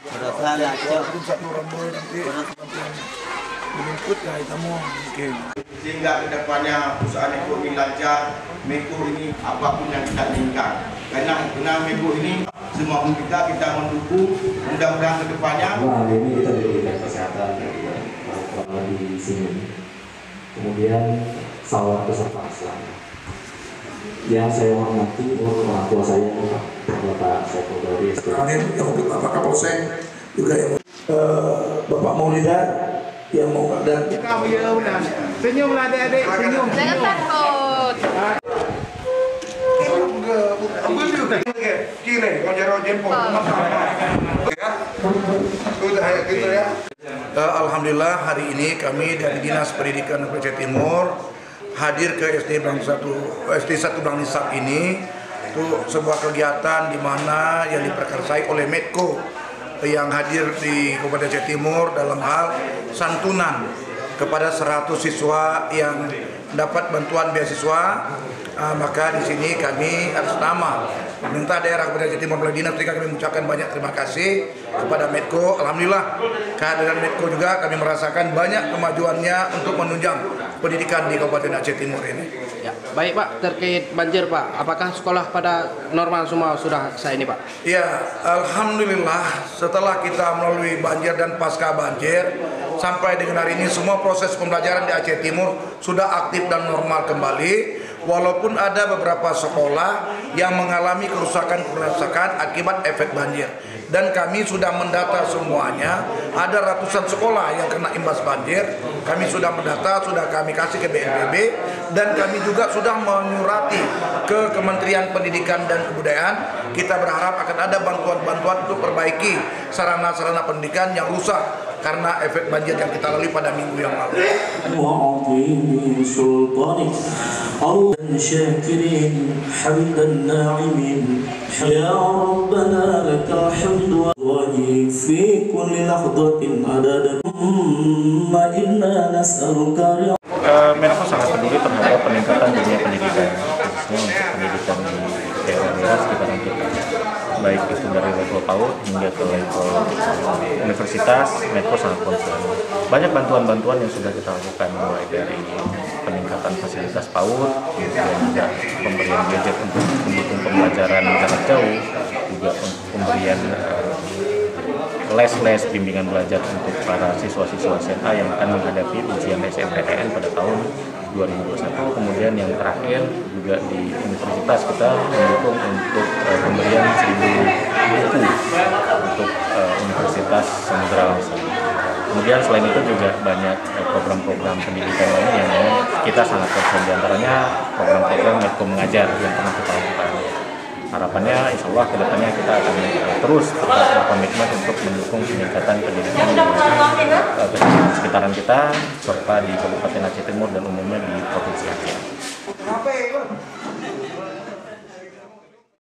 Berasa lancar. Satu rombongan nanti menjemput ya kamu mungkin. Sehingga kedepannya perusahaan Meko ini lancar, Meko ini apapun yang kita inginkan. Karena Meko ini semua kita mendukung, mudah-mudahan kedepannya. Hari ini kita diberikan kesehatan di sini. Kemudian salawat beserta aslan. Yang saya hormati orang tua saya, Bapak Saiful Bahri. Kalian yang untuk Bapak Kapolsek juga yang Bapak Maulida yang mau dan senyum lah adik-adik, senyum. Jangan takut. Alhamdulillah hari ini kami dari Dinas Pendidikan Provinsi Timur hadir ke SD 1 Blangisap ini. Itu sebuah kegiatan di mana yang diperkarsai oleh Medco yang hadir di Kabupaten Aceh Timur dalam hal santunan kepada 100 siswa yang dapat bantuan beasiswa. Maka di sini kami atas nama pemerintah daerah Kabupaten Aceh Timur melalui dinas pendidikan kami mengucapkan banyak terima kasih kepada Medco. Alhamdulillah kehadiran Medco juga kami merasakan banyak kemajuannya untuk menunjang pendidikan di Kabupaten Aceh Timur ini. Ya, baik Pak, terkait banjir Pak, apakah sekolah pada normal semua sudah selesai ini Pak? Ya, alhamdulillah setelah kita melalui banjir dan pasca banjir sampai dengan hari ini semua proses pembelajaran di Aceh Timur sudah aktif dan normal kembali. Walaupun ada beberapa sekolah yang mengalami kerusakan akibat efek banjir. Dan kami sudah mendata semuanya, ada ratusan sekolah yang kena imbas banjir. Kami sudah mendata, sudah kami kasih ke BNPB, dan kami juga sudah menyurati ke Kementerian Pendidikan dan Kebudayaan. Kita berharap akan ada bantuan-bantuan untuk perbaiki sarana-sarana pendidikan yang rusak karena efek banjir yang kita lalui pada minggu yang lalu. شاكرين حمد الناعمين يا ربنا لك الحمد والله في كل لحظة عدد ما إنا نسألك Menko sangat peduli terhadap peningkatan dunia pendidikan, khususnya untuk pendidikan di daerah-daerah sekitaran kita, baik itu dari level PAUD hingga ke level universitas. Menko sangat concern. Banyak bantuan-bantuan yang sudah kita lakukan, mulai dari peningkatan fasilitas PAUD, kemudian juga pemberian gadget untuk mendukung pembelajaran jarak jauh, juga pemberian les bimbingan belajar untuk para siswa-siswa SMA yang akan menghadapi ujian SNMPTN pada tahun 2021. Kemudian yang terakhir juga di universitas kita mendukung untuk pemberian 1000 buku untuk Universitas Samudra Lausan. Kemudian selain itu juga banyak program-program pendidikan lain yang kita sangat concern, diantaranya program-program Medco Mengajar yang pernah kita lakukan. Harapannya insya Allah kedepannya kita akan terus tetap berkomitmen untuk mendukung peningkatan pendidikan di sekitaran kita serta di Kabupaten Aceh Timur dan umumnya di Provinsi Aceh.